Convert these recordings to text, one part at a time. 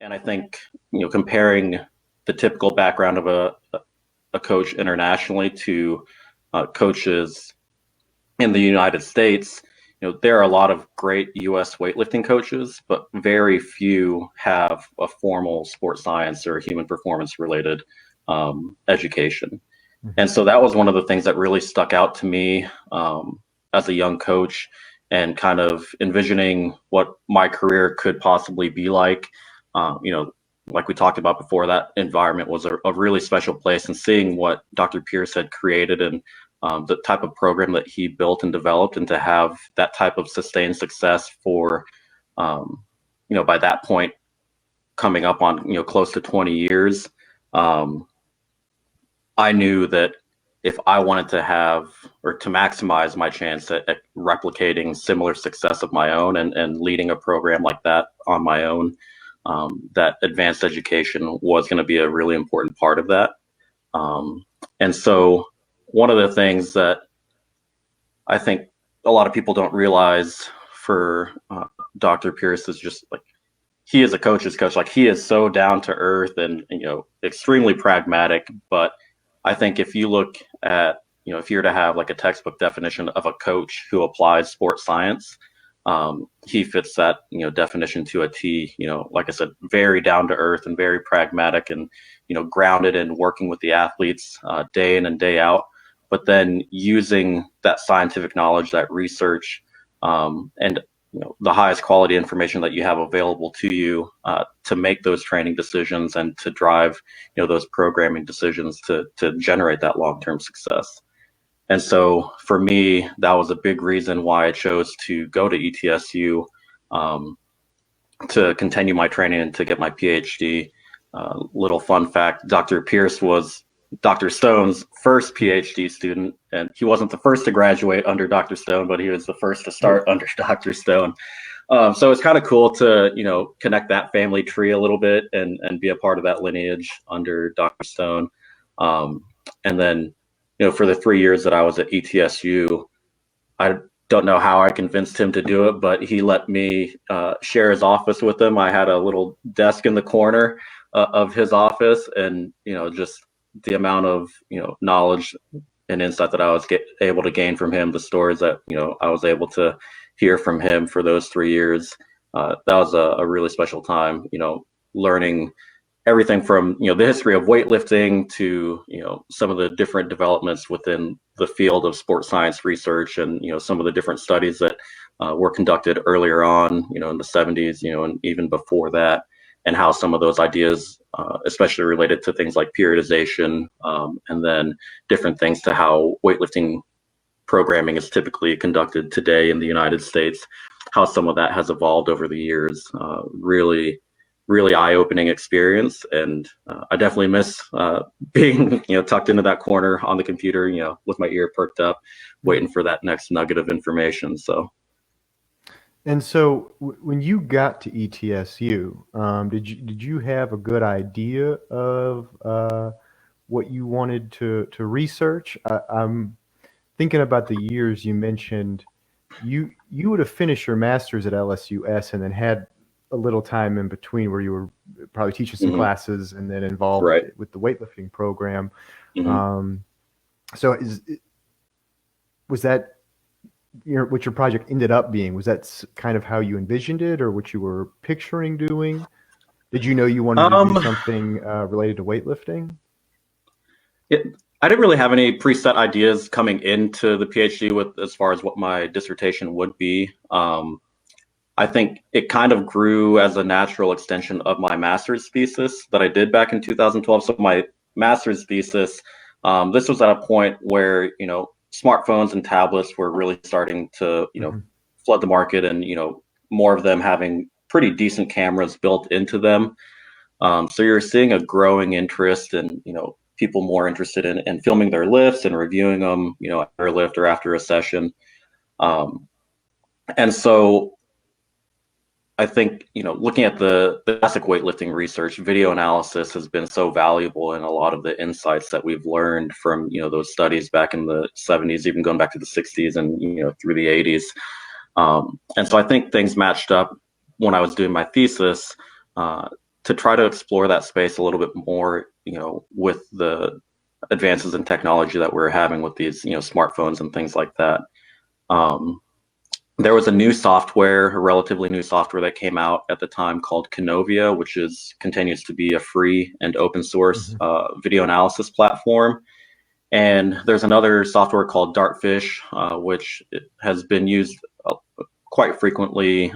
And I think, comparing the typical background of a coach internationally to coaches in the United States, there are a lot of great U.S. weightlifting coaches, but very few have a formal sports science or human performance related education. And so that was one of the things that really stuck out to me as a young coach, and kind of envisioning what my career could possibly be like. Like we talked about before, that environment was a really special place, and seeing what Dr. Pierce had created and the type of program that he built and developed, and to have that type of sustained success for, by that point, coming up on, close to 20 years, I knew that if I wanted to have, or to maximize my chance at replicating similar success of my own, and leading a program like that on my own, that advanced education was going to be a really important part of that. And so one of the things that I think a lot of people don't realize for Dr. Pierce is just like, he is a coach's coach. Like, he is so down to earth and, extremely pragmatic. But I think if you look at, if you were to have like a textbook definition of a coach who applies sports science, he fits that, definition to a T. Like I said, very down to earth and very pragmatic, and, grounded in working with the athletes day in and day out, but then using that scientific knowledge, that research, and the highest quality information that you have available to you to make those training decisions, and to drive those programming decisions to generate that long-term success. And so for me, that was a big reason why I chose to go to ETSU to continue my training and to get my PhD. Little fun fact, Dr. Pierce was Dr. Stone's first PhD student, and he wasn't the first to graduate under Dr. Stone, but he was the first to start under Dr. Stone. So it's kind of cool to, connect that family tree a little bit, and be a part of that lineage under Dr. Stone. And then, for the 3 years that I was at ETSU, I don't know how I convinced him to do it, but he let me share his office with him. I had a little desk in the corner of his office, and, just the amount of, knowledge and insight that I was able to gain from him, the stories that, I was able to hear from him for those 3 years. That was a really special time, learning everything from, the history of weightlifting to, some of the different developments within the field of sports science research, and, some of the different studies that were conducted earlier on, in the 70s, and even before that, and how some of those ideas, especially related to things like periodization, and then different things to how weightlifting programming is typically conducted today in the United States, how some of that has evolved over the years. Really eye-opening experience, and I definitely miss being tucked into that corner on the computer, with my ear perked up, waiting for that next nugget of information. And so when you got to ETSU, did you have a good idea of what you wanted to research? I'm thinking about the years you mentioned. You would have finished your master's at LSUS and then had a little time in between where you were probably teaching some classes and then involved with the weightlifting program. So was that what your project ended up being? Was that kind of how you envisioned it, or what you were picturing doing? Did you know you wanted to do something related to weightlifting? I didn't really have any preset ideas coming into the PhD as far as what my dissertation would be. I think it kind of grew as a natural extension of my master's thesis that I did back in 2012. So my master's thesis, this was at a point where, smartphones and tablets were really starting to, flood the market, and, more of them having pretty decent cameras built into them. So you're seeing a growing interest, and, people more interested in filming their lifts and reviewing them, after a lift or after a session. And so I think, looking at the classic weightlifting research, video analysis has been so valuable in a lot of the insights that we've learned from, those studies back in the 70s, even going back to the 60s and, through the 80s. And so I think things matched up when I was doing my thesis to try to explore that space a little bit more, with the advances in technology that we're having with these, smartphones and things like that. There was a relatively new software that came out at the time called Canovia, which continues to be a free and open source video analysis platform. And there's another software called Dartfish, which has been used quite frequently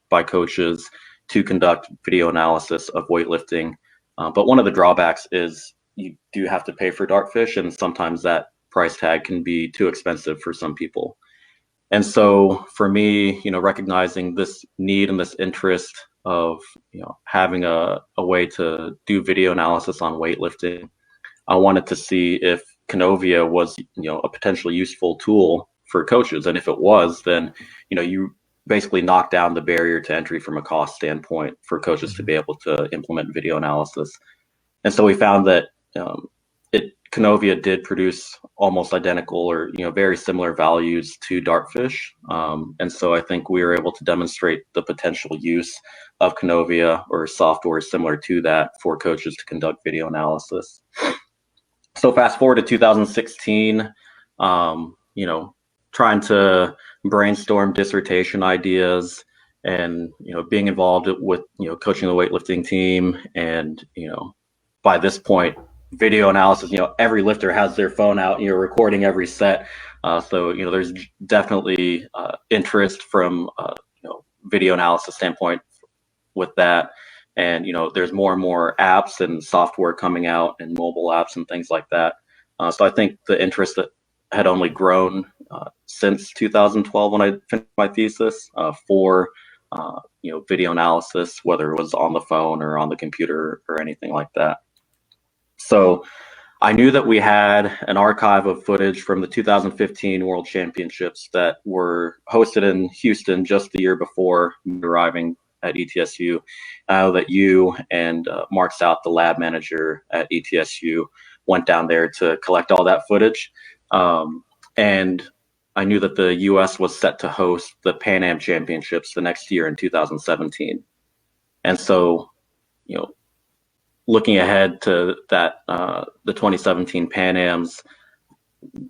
by coaches to conduct video analysis of weightlifting. But one of the drawbacks is you do have to pay for Dartfish, and sometimes that price tag can be too expensive for some people. And so for me, recognizing this need and this interest of, having a way to do video analysis on weightlifting, I wanted to see if Canovia was, a potentially useful tool for coaches. And if it was, then, you basically knock down the barrier to entry from a cost standpoint for coaches to be able to implement video analysis. And so we found that Canovia did produce almost identical or very similar values to Dartfish, and so I think we were able to demonstrate the potential use of Canovia or software similar to that for coaches to conduct video analysis. So fast forward to 2016, trying to brainstorm dissertation ideas and being involved with coaching the weightlifting team, and by this point, video analysis, every lifter has their phone out, recording every set. So, there's definitely interest from, video analysis standpoint with that. And, there's more and more apps and software coming out and mobile apps and things like that. So I think the interest that had only grown since 2012 when I finished my thesis for, video analysis, whether it was on the phone or on the computer or anything like that. So I knew that we had an archive of footage from the 2015 World Championships that were hosted in Houston just the year before arriving at ETSU. I know that you and Mark South, the lab manager at ETSU, went down there to collect all that footage. And I knew that the U.S. was set to host the Pan Am Championships the next year in 2017. And so, looking ahead to that, the 2017 Pan Ams,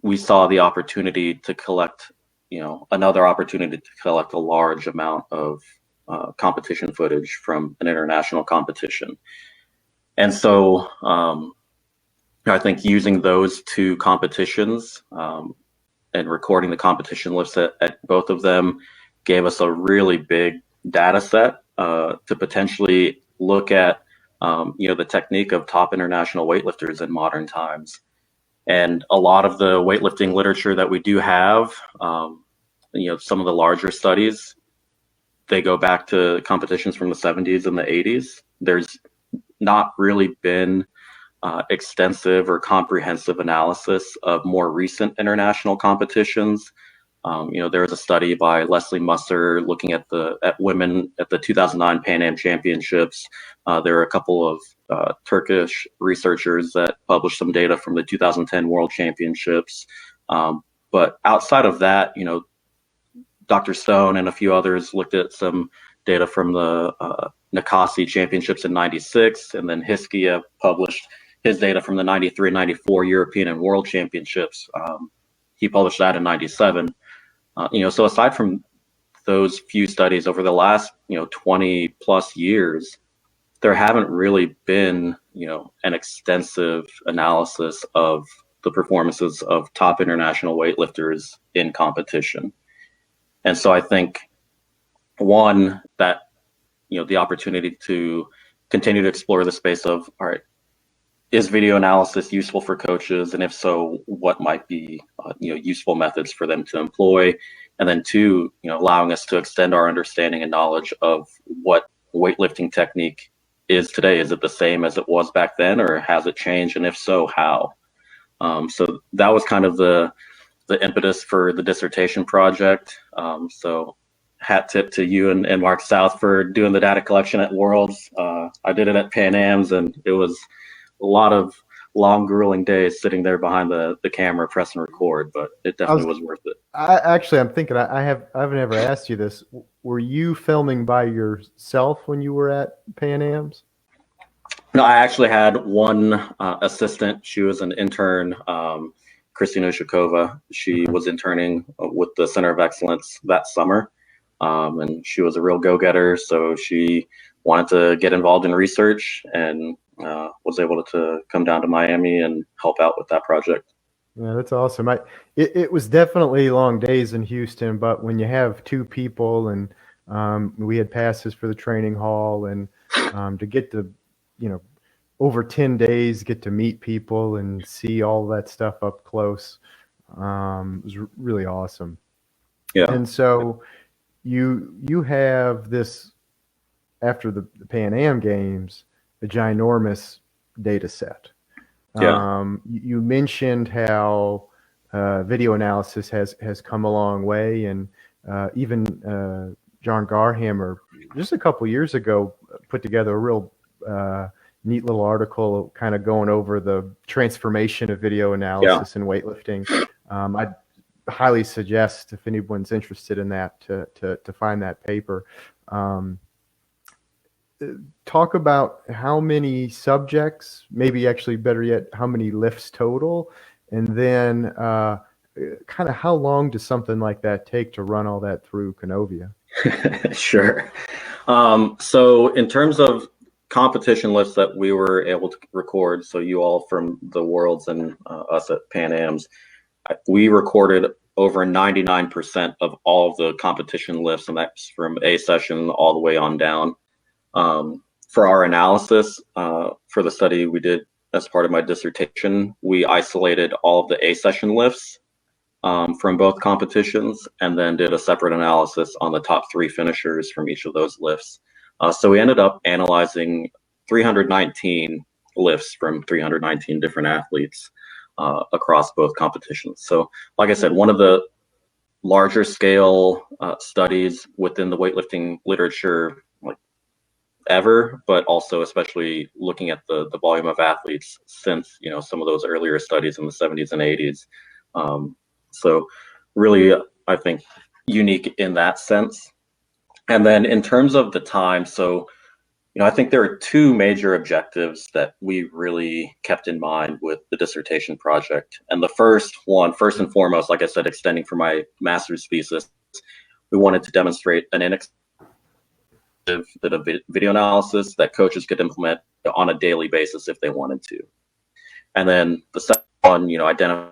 we saw the opportunity to collect, another opportunity to collect a large amount of competition footage from an international competition. And so I think using those two competitions and recording the competition lifts at both of them gave us a really big data set to potentially look at the technique of top international weightlifters in modern times. And a lot of the weightlifting literature that we do have, some of the larger studies, they go back to competitions from the 70s and the 80s. There's not really been extensive or comprehensive analysis of more recent international competitions. There was a study by Leslie Musser looking at women at the 2009 Pan Am Championships. There are a couple of Turkish researchers that published some data from the 2010 World Championships. But outside of that, Dr. Stone and a few others looked at some data from the Nikasi Championships in '96, and then Hiskia published his data from the '93-'94 European and World Championships. He published that in '97. So aside from those few studies over the last, 20 plus years, there haven't really been, an extensive analysis of the performances of top international weightlifters in competition. And so I think, one, that, the opportunity to continue to explore the space of, all right, is video analysis useful for coaches? And if so, what might be, useful methods for them to employ? And then two, allowing us to extend our understanding and knowledge of what weightlifting technique is today. Is it the same as it was back then, or has it changed? And if so, how? So that was kind of the impetus for the dissertation project. So hat tip to you and Mark South for doing the data collection at Worlds. I did it at Pan Am's, and it was a lot of long, grueling days sitting there behind the camera, press and record, but it definitely was worth it. I'm thinking I've never asked you this. Were you filming by yourself when you were at Pan Am's? No, I actually had one assistant. She was an intern, Christina Shakova. She Mhm. was interning with the Center of Excellence that summer, and she was a real go-getter. So she wanted to get involved in research and was able to come down to Miami and help out with that project. Yeah, that's awesome. It was definitely long days in Houston, but when you have two people and we had passes for the training hall and to get to, you know, over 10 days, get to meet people and see all that stuff up close, was really awesome. Yeah, And so you have this after the Pan Am Games, a ginormous data set. yeah, You mentioned how video analysis has come a long way, and even John Garhammer just a couple years ago put together a real neat little article, kind of going over the transformation of video yeah. analysis in weightlifting. I'd highly suggest if anyone's interested in that to find that paper. Um, Talk about how many subjects, maybe actually better yet, how many lifts total, and then kind of how long does something like that take to run all that through Canovia? Sure. So in terms of competition lists that we were able to record, so you all from the Worlds and us at Pan Am's, we recorded over 99% of all of the competition lifts, and that's from A session all the way on down. For our analysis, for the study we did as part of my dissertation, we isolated all of the A session lifts from both competitions and then did a separate analysis on the top three finishers from each of those lifts. So we ended up analyzing 319 lifts from 319 different athletes across both competitions. So, like I said, one of the larger scale studies within the weightlifting literature, like ever, but also especially looking at the volume of athletes since some of those earlier studies in the 70s and 80s. So really, I think unique in that sense. And then in terms of the time, so I think there are two major objectives that we really kept in mind with the dissertation project. And the first one, first and foremost, like I said, extending from my master's thesis, we wanted to demonstrate an inexpensive bit of video analysis that coaches could implement on a daily basis if they wanted to. And then the second one, identify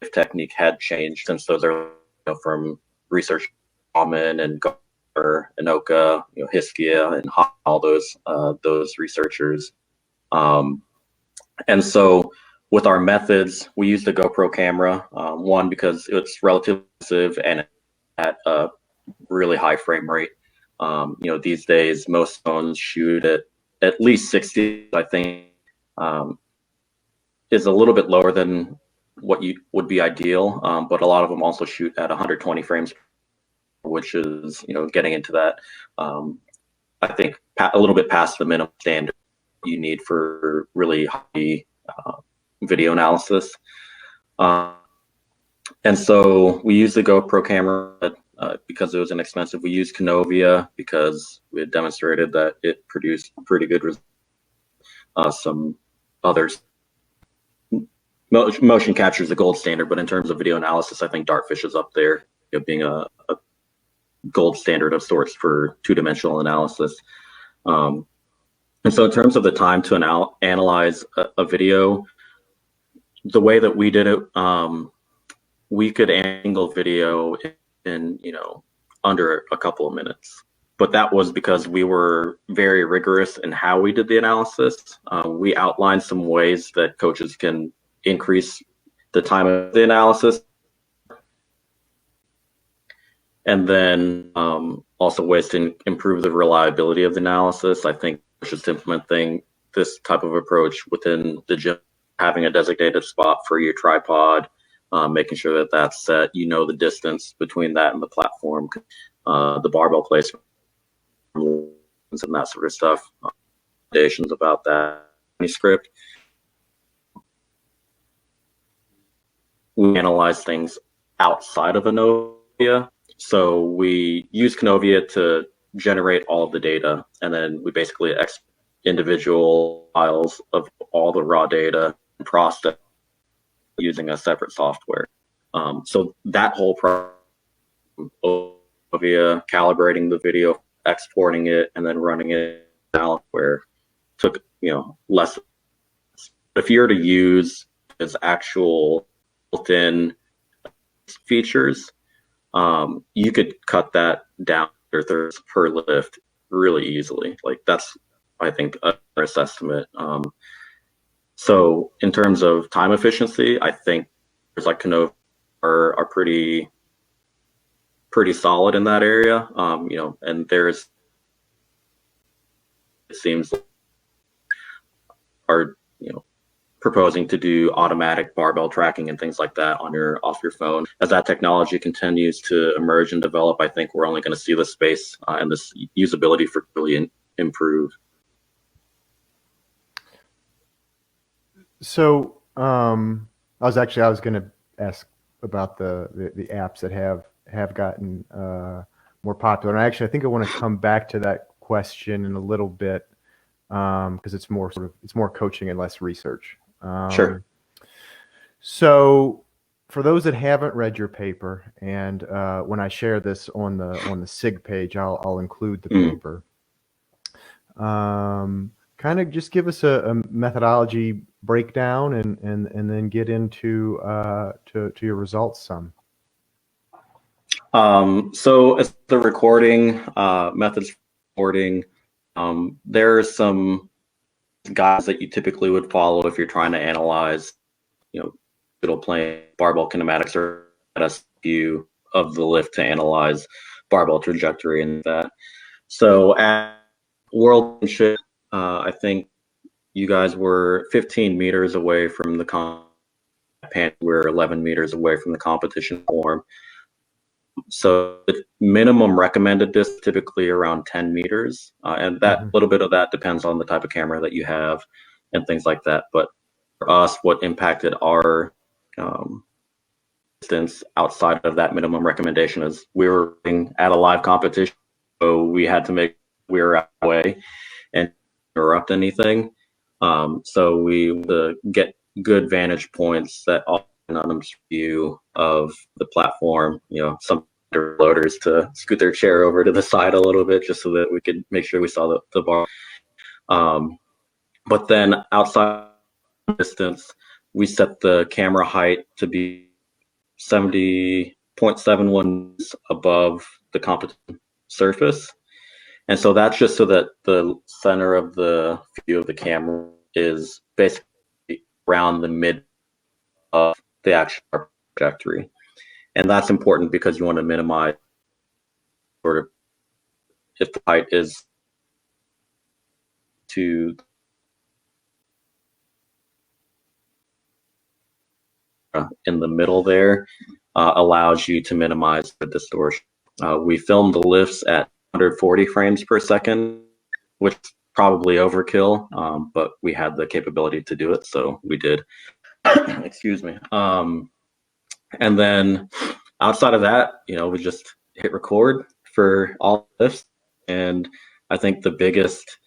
if technique had changed since those are from research Common and Gar and Oka, Hiskia and all those researchers. And so with our methods, we used a GoPro camera, one because it's relatively expensive and at a really high frame rate. These days most phones shoot at least 60, I think, is a little bit lower than what you would be ideal, but a lot of them also shoot at 120 frames, which is getting into that. I think a little bit past the minimum standard you need for really high video analysis. And so we used the GoPro camera because it was inexpensive. We used Canovia because we had demonstrated that it produced pretty good results. Some others, motion capture is the gold standard, but in terms of video analysis, I think Dartfish is up there, being a gold standard of sorts for two-dimensional analysis. And so in terms of the time to analyze a video, the way that we did it, we could angle video in under a couple of minutes. But that was because we were very rigorous in how we did the analysis. We outlined some ways that coaches can increase the time of the analysis, and then also ways to improve the reliability of the analysis. I think just implementing this type of approach within the gym, having a designated spot for your tripod, making sure that that's set, the distance between that and the platform, the barbell placement, and that sort of stuff. Recommendations about that manuscript. We analyze things outside of Canovia. So we use Canovia to generate all of the data, and then we basically export individual files of all the raw data and process using a separate software. So that whole process via calibrating the video, exporting it, and then running it out where took less. If you were to use its actual built-in features, you could cut that down to thirds per lift really easily. Like that's, I think, a best estimate. So in terms of time efficiency, I think there's like Canova are pretty solid in that area. And there's, it seems like are proposing to do automatic barbell tracking and things like that off your phone. As that technology continues to emerge and develop, I think we're only going to see the space and this usability for really improve. So I was going to ask about the apps that have gotten more popular. And I think I want to come back to that question in a little bit because it's more coaching and less research. Sure. So for those that haven't read your paper, and when I share this on the SIG page, I'll include the paper. Kind of just give us a methodology breakdown and then get into to your results some. So as the recording methods for recording, there are some guides that you typically would follow if you're trying to analyze, digital plane barbell kinematics or a view of the lift to analyze barbell trajectory and that. So at World Championship, I think you guys were 15 meters away from the we're 11 meters away from the competition form. So the minimum recommended distance typically around 10 meters. And that little bit of that depends on the type of camera that you have and things like that. But for us, what impacted our distance outside of that minimum recommendation is we were at a live competition. So we had to make we were out of the way and interrupt anything. So we get good vantage points that all anonymous view of the platform, some loaders to scoot their chair over to the side a little bit just so that we could make sure we saw the bar. But then outside distance, we set the camera height to be 70.71 above the competition surface. And so that's just so that the center of the view of the camera is basically around the mid of the actual trajectory. And that's important because you want to minimize sort of if the height is to in the middle there allows you to minimize the distortion. We filmed the lifts at 140 frames per second, which is probably overkill, but we had the capability to do it, so we did. Excuse me. And then outside of that, we just hit record for all lifts. And I think the biggest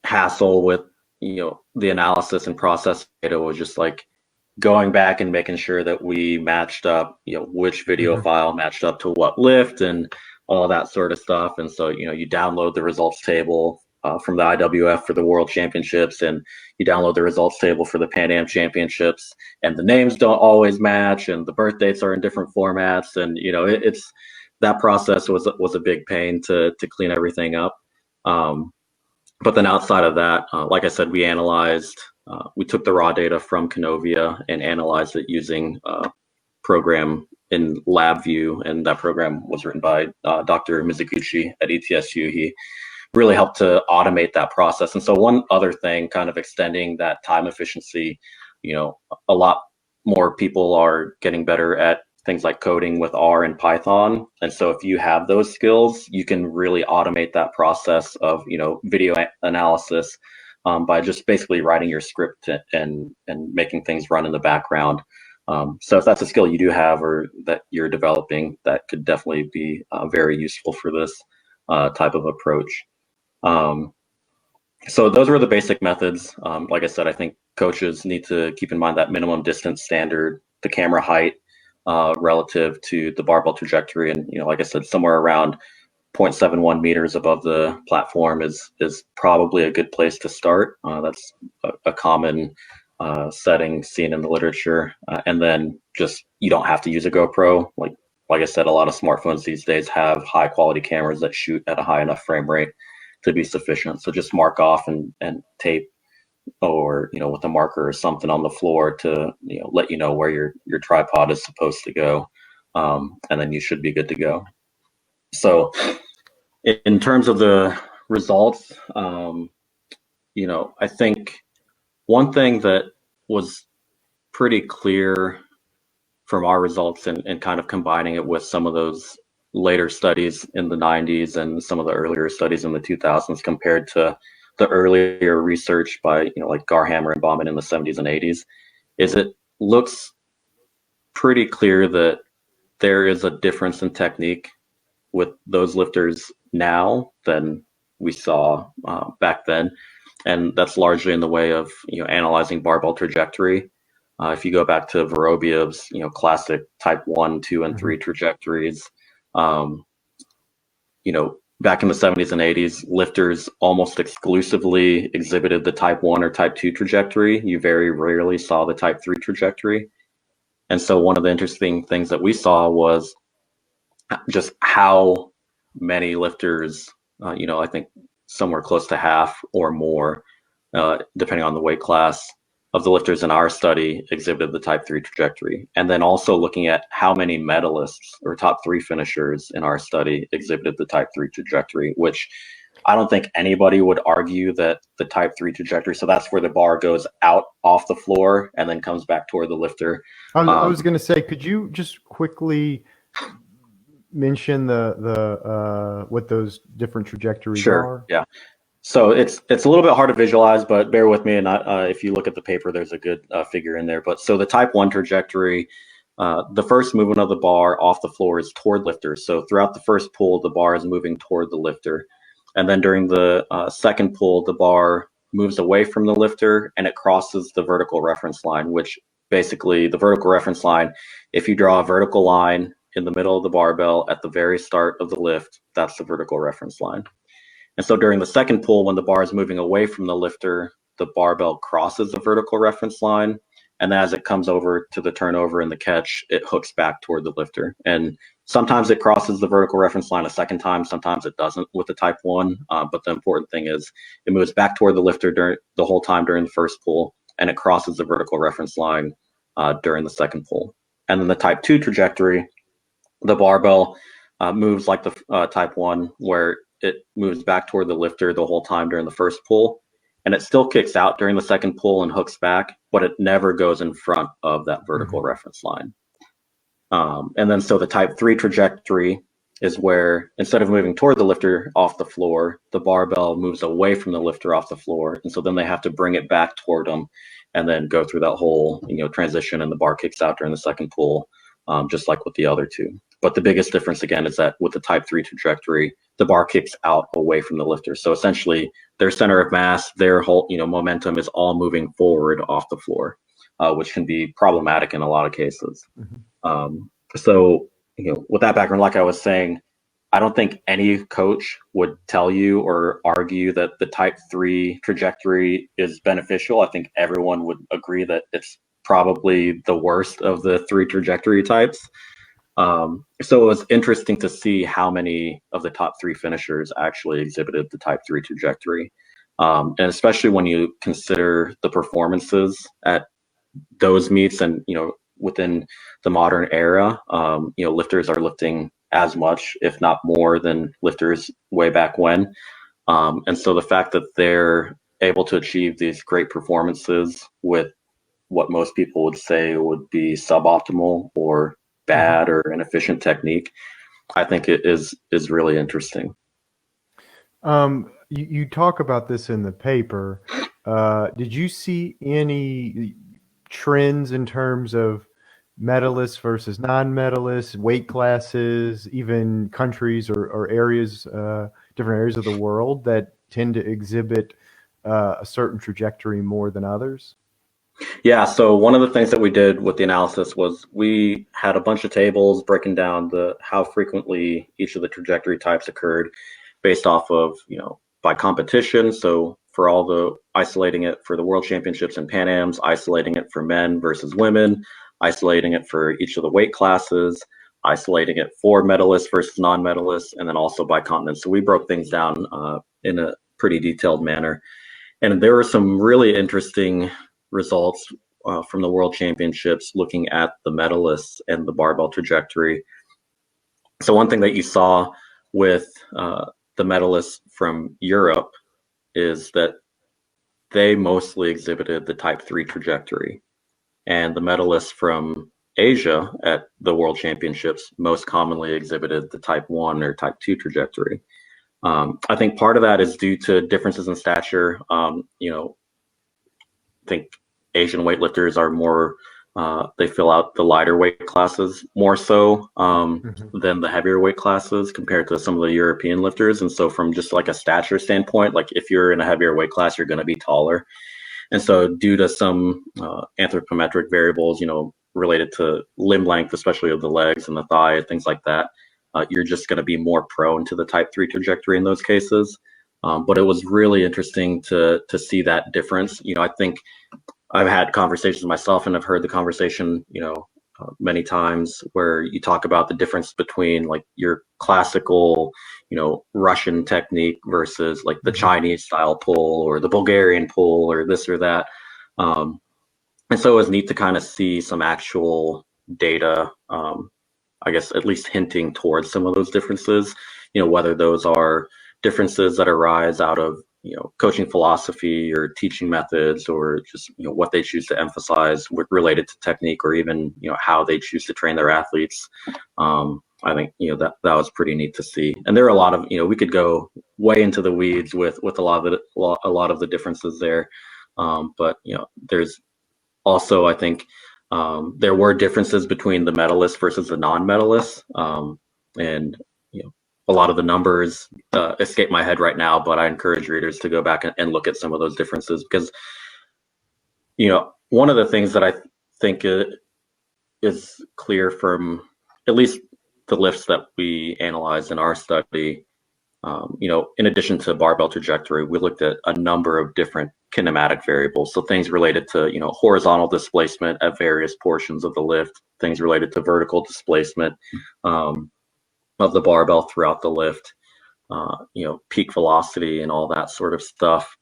hassle with the analysis and process data was just like going back and making sure that we matched up, which video file matched up to what lift and all that sort of stuff. And so, you download the results table from the IWF for the World Championships, and you download the results table for the Pan Am Championships, and the names don't always match, and the birth dates are in different formats, and it's that process was a big pain to clean everything up. But then outside of that, like I said, we took the raw data from Canovia and analyzed it using a program in LabVIEW, and that program was written by Dr. Mizuguchi at ETSU. He really helped to automate that process. And so one other thing, kind of extending that time efficiency, a lot more people are getting better at things like coding with R and Python. And so if you have those skills, you can really automate that process of, video analysis by just basically writing your script and making things run in the background. So if that's a skill you do have or that you're developing, that could definitely be very useful for this type of approach. Um, so those were the basic methods. Like I said, I think coaches need to keep in mind that minimum distance standard, the camera height relative to the barbell trajectory, and like I said, somewhere around 0.71 meters above the platform is probably a good place to start. That's a common setting seen in the literature, and then just you don't have to use a GoPro. Like I said, a lot of smartphones these days have high quality cameras that shoot at a high enough frame rate to be sufficient. So just mark off and tape, or with a marker or something on the floor to let you know where your tripod is supposed to go, and then you should be good to go. So in terms of the results, I think one thing that was pretty clear from our results, and kind of combining it with some of those later studies in the 90s and some of the earlier studies in the 2000s compared to the earlier research by like Garhammer and Bauman in the 70s and 80s, is it looks pretty clear that there is a difference in technique with those lifters now than we saw back then, and that's largely in the way of analyzing barbell trajectory. If you go back to Vorobyev's classic type 1, 2, and 3 trajectories, back in the 70s and 80s, lifters almost exclusively exhibited the type 1 or type 2 trajectory. You very rarely saw the type 3 trajectory. And so one of the interesting things that we saw was just how many lifters, I think somewhere close to half or more, depending on the weight class, of the lifters in our study exhibited the type 3 trajectory. And then also looking at how many medalists or top 3 finishers in our study exhibited the type 3 trajectory, which I don't think anybody would argue that the type 3 trajectory, so that's where the bar goes out off the floor and then comes back toward the lifter. I was going to say, could you just quickly mention the what those different trajectories are? Yeah. So it's a little bit hard to visualize, but bear with me. And if you look at the paper, there's a good figure in there. But so the type 1 trajectory, the first movement of the bar off the floor is toward lifter. So throughout the first pull, the bar is moving toward the lifter. And then during the second pull, the bar moves away from the lifter and it crosses the vertical reference line, which basically the vertical reference line, if you draw a vertical line in the middle of the barbell at the very start of the lift, that's the vertical reference line. And so during the second pull, when the bar is moving away from the lifter, the barbell crosses the vertical reference line. And as it comes over to the turnover and the catch, it hooks back toward the lifter. And sometimes it crosses the vertical reference line a second time. Sometimes it doesn't with the type 1. But the important thing is it moves back toward the lifter during the whole time during the first pull, and it crosses the vertical reference line during the second pull. And then the type 2 trajectory, the barbell moves like the type 1, where it moves back toward the lifter the whole time during the first pull, and it still kicks out during the second pull and hooks back, but it never goes in front of that vertical reference line. And then so the type 3 trajectory is where instead of moving toward the lifter off the floor, the barbell moves away from the lifter off the floor. And so then they have to bring it back toward them and then go through that whole transition, and the bar kicks out during the second pull, just like with the other two. But the biggest difference, again, is that with the type 3 trajectory, the bar kicks out away from the lifter. So essentially, their center of mass, their whole momentum is all moving forward off the floor, which can be problematic in a lot of cases. So with that background, like I was saying, I don't think any coach would tell you or argue that the type 3 trajectory is beneficial. I think everyone would agree that it's probably the worst of the 3 trajectory types. So it was interesting to see how many of the top 3 finishers actually exhibited the type 3 trajectory. And especially when you consider the performances at those meets and, within the modern era, lifters are lifting as much, if not more, than lifters way back when. And so the fact that they're able to achieve these great performances with what most people would say would be suboptimal or bad or inefficient technique, I think it is really interesting. You talk about this in the paper. Did you see any trends in terms of medalists versus non-medalists, weight classes, even countries or areas, different areas of the world that tend to exhibit a certain trajectory more than others? Yeah, so one of the things that we did with the analysis was we had a bunch of tables breaking down the how frequently each of the trajectory types occurred based off of, by competition. So for all the isolating it for the World Championships and Pan Ams, isolating it for men versus women, isolating it for each of the weight classes, isolating it for medalists versus non-medalists, and then also by continent. So we broke things down in a pretty detailed manner. And there were some really interesting results from the World Championships looking at the medalists and the barbell trajectory. So one thing that you saw with the medalists from Europe is that they mostly exhibited the type 3 trajectory. And the medalists from Asia at the World Championships most commonly exhibited the type 1 or type 2 trajectory. I think part of that is due to differences in stature. I think Asian weightlifters are more, they fill out the lighter weight classes more so than the heavier weight classes compared to some of the European lifters. And so from just like a stature standpoint, like if you're in a heavier weight class, you're going to be taller. And so due to some anthropometric variables, related to limb length, especially of the legs and the thigh, things like that, you're just going to be more prone to the type 3 trajectory in those cases. But it was really interesting to see that difference. I think I've had conversations myself and I've heard the conversation, many times where you talk about the difference between like your classical, Russian technique versus like the Chinese style pull or the Bulgarian pull or this or that. And so it was neat to kind of see some actual data, I guess at least hinting towards some of those differences, whether those are differences that arise out of, coaching philosophy or teaching methods or just, what they choose to emphasize related to technique or even, how they choose to train their athletes. I think, that was pretty neat to see. And there are a lot of, we could go way into the weeds with a lot of the differences there. But, there's also, I think, there were differences between the medalists versus the non-medalists. And, a lot of the numbers escape my head right now, but I encourage readers to go back and look at some of those differences because, one of the things that I think is clear from at least the lifts that we analyzed in our study, in addition to barbell trajectory, we looked at a number of different kinematic variables. So things related to, horizontal displacement at various portions of the lift, things related to vertical displacement of the barbell throughout the lift, peak velocity and all that sort of stuff.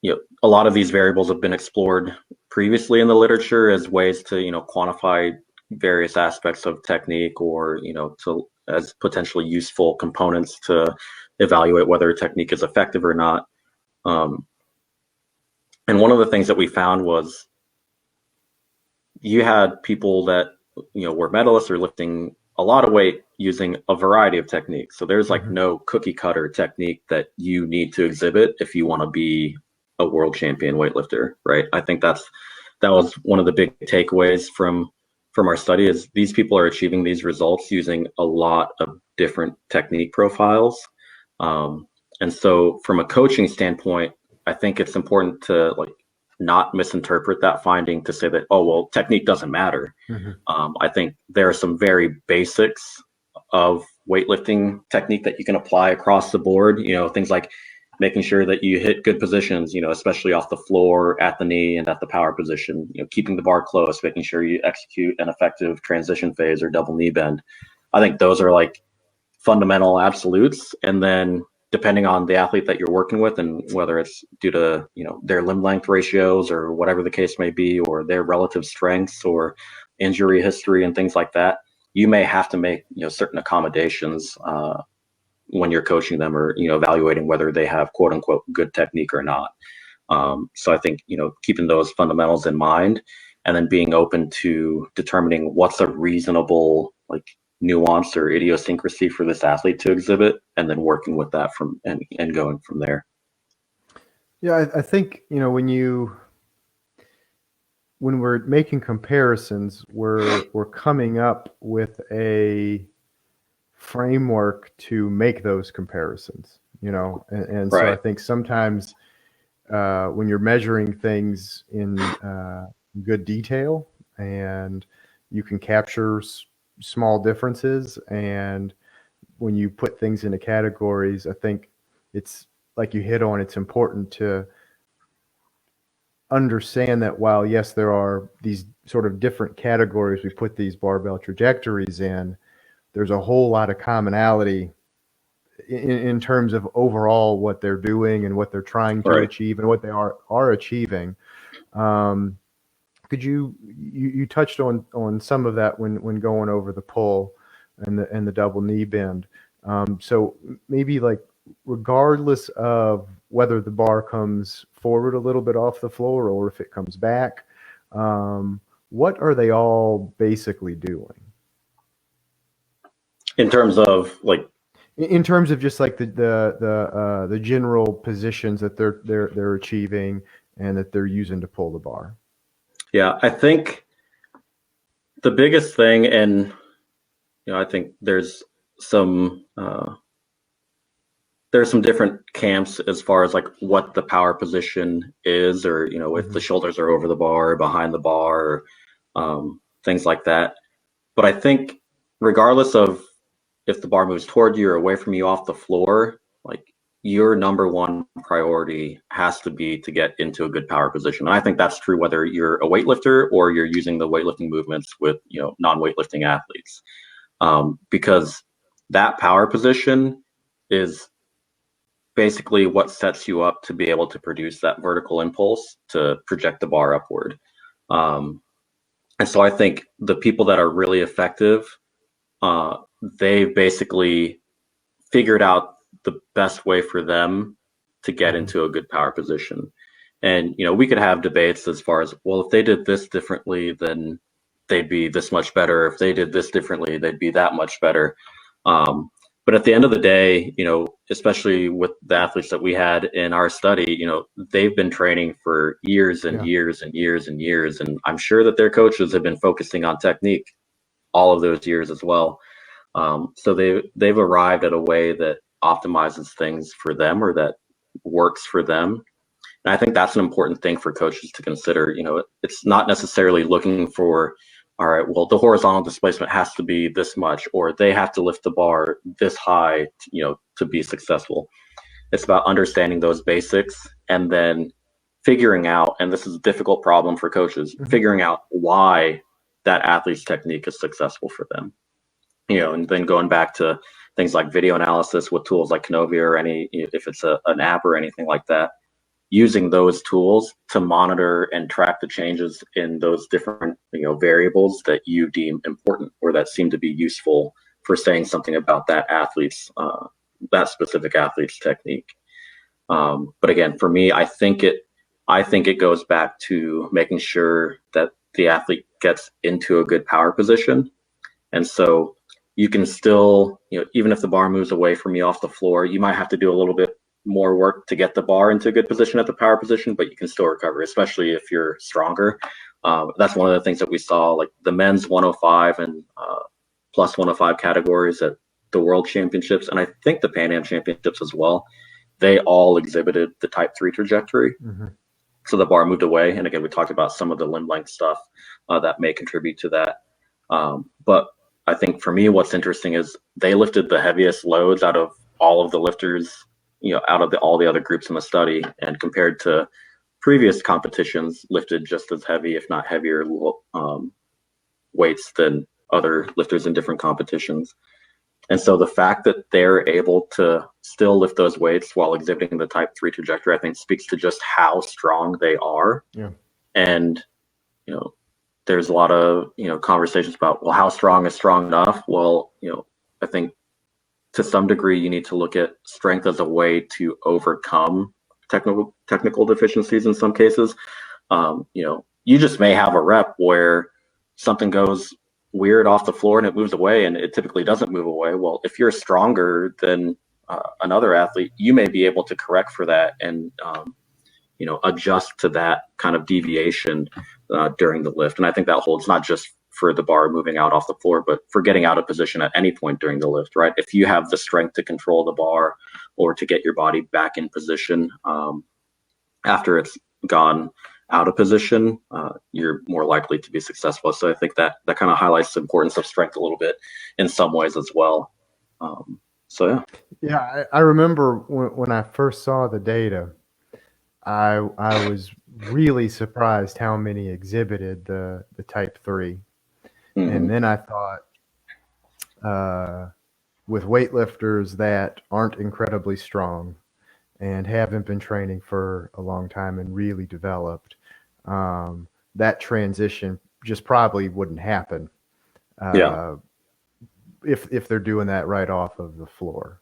A lot of these variables have been explored previously in the literature as ways to, quantify various aspects of technique or, as potentially useful components to evaluate whether a technique is effective or not. And one of the things that we found was you had people that, were medalists or lifting a lot of weight using a variety of techniques. So there's like no cookie cutter technique that you need to exhibit if you want to be a world champion weightlifter, right? I think that was one of the big takeaways from our study is these people are achieving these results using a lot of different technique profiles. And so from a coaching standpoint, I think it's important to like not misinterpret that finding to say that, oh, well, technique doesn't matter. I think there are some very basics of weightlifting technique that you can apply across the board, things like making sure that you hit good positions, especially off the floor, at the knee and at the power position, keeping the bar close, making sure you execute an effective transition phase or double knee bend. I think those are like fundamental absolutes. And then depending on the athlete that you're working with and whether it's due to, their limb length ratios or whatever the case may be, or their relative strengths or injury history and things like that, you may have to make, certain accommodations when you're coaching them or, evaluating whether they have quote unquote good technique or not. So I think, keeping those fundamentals in mind and then being open to determining what's a reasonable like nuance or idiosyncrasy for this athlete to exhibit and then working with that and going from there. Yeah, I think, when we're making comparisons, we're coming up with a framework to make those comparisons. And so I Right. think sometimes when you're measuring things in good detail and you can capture small differences, and when you put things into categories, I think it's like you hit on, it's important to understand that while, yes, there are these sort of different categories we put these barbell trajectories in, there's a whole lot of commonality in terms of overall what they're doing and what they're trying to Right. achieve and what they are achieving. Um, could you touched on some of that when going over the pull and the double knee bend. So maybe like regardless of whether the bar comes forward a little bit off the floor or if it comes back, what are they all basically doing? In terms of like, In terms of just like the general positions that they're achieving and that they're using to pull the bar. yeah, I think the biggest thing, and I think some there's some different camps as far as like what the power position is, or if the Hmm. shoulders are over the bar, or behind the bar, things like that. But I think regardless of if the bar moves toward you or away from you off the floor, like your number one priority has to be to get into a good power position. And I think that's true whether you're a weightlifter or you're using the weightlifting movements with non-weightlifting athletes, because that power position is basically what sets you up to be able to produce that vertical impulse to project the bar upward. Um, and so I think the people that are really effective, they basically figured out the best way for them to get Hmm. into a good power position. And we could have debates as far as, well, if they did this differently, then they'd be this much better. If they did this differently, they'd be that much better. Um, but at the end of the day, especially with the athletes that we had in our study, they've been training for years and Yeah. years and years and years. And I'm sure that their coaches have been focusing on technique all of those years as well. So they've arrived at a way that optimizes things for them, or that works for them. And I think that's an important thing for coaches to consider. It's not necessarily looking for, all right, well, the horizontal displacement has to be this much, or they have to lift the bar this high, to be successful. It's about understanding those basics and then figuring out, and this is a difficult problem for coaches, Hmm. figuring out why that athlete's technique is successful for them. And then going back to things like video analysis with tools like Canovia, or if it's an app or anything like that, using those tools to monitor and track the changes in those different variables that you deem important or that seem to be useful for saying something about that specific athlete's technique. But again, for me, I think it goes back to making sure that the athlete gets into a good power position. And so you can still, even if the bar moves away from you off the floor, you might have to do a little bit more work to get the bar into a good position at the power position, but you can still recover, especially if you're stronger. That's one of the things that we saw, like the men's 105 and plus 105 categories at the World Championships, and I think the Pan Am Championships as well. They all exhibited the type 3 trajectory. Hmm. So the bar moved away. And again, we talked about some of the limb length stuff that may contribute to that. But I think for me, what's interesting is they lifted the heaviest loads out of all of the lifters, out of all the other groups in the study, and compared to previous competitions, lifted just as heavy, if not heavier, weights than other lifters in different competitions. And so the fact that they're able to still lift those weights while exhibiting the type 3 trajectory, I think speaks to just how strong they are. Yeah. And, you know, there's a lot of, conversations about, well, how strong is strong enough? Well, I think to some degree you need to look at strength as a way to overcome technical deficiencies in some cases. You just may have a rep where something goes weird off the floor and it moves away, and it typically doesn't move away. Well, if you're stronger than another athlete, you may be able to correct for that and adjust to that kind of deviation during the lift. And I think that holds not just for the bar moving out off the floor, but for getting out of position at any point during the lift, right? If you have the strength to control the bar or to get your body back in position after it's gone out of position, you're more likely to be successful. So I think that kind of highlights the importance of strength a little bit in some ways as well. So yeah. Yeah, I remember when I first saw the data, I was really surprised how many exhibited the type 3. Mm-hmm. And then I thought, with weightlifters that aren't incredibly strong and haven't been training for a long time and really developed, that transition just probably wouldn't happen if they're doing that right off of the floor.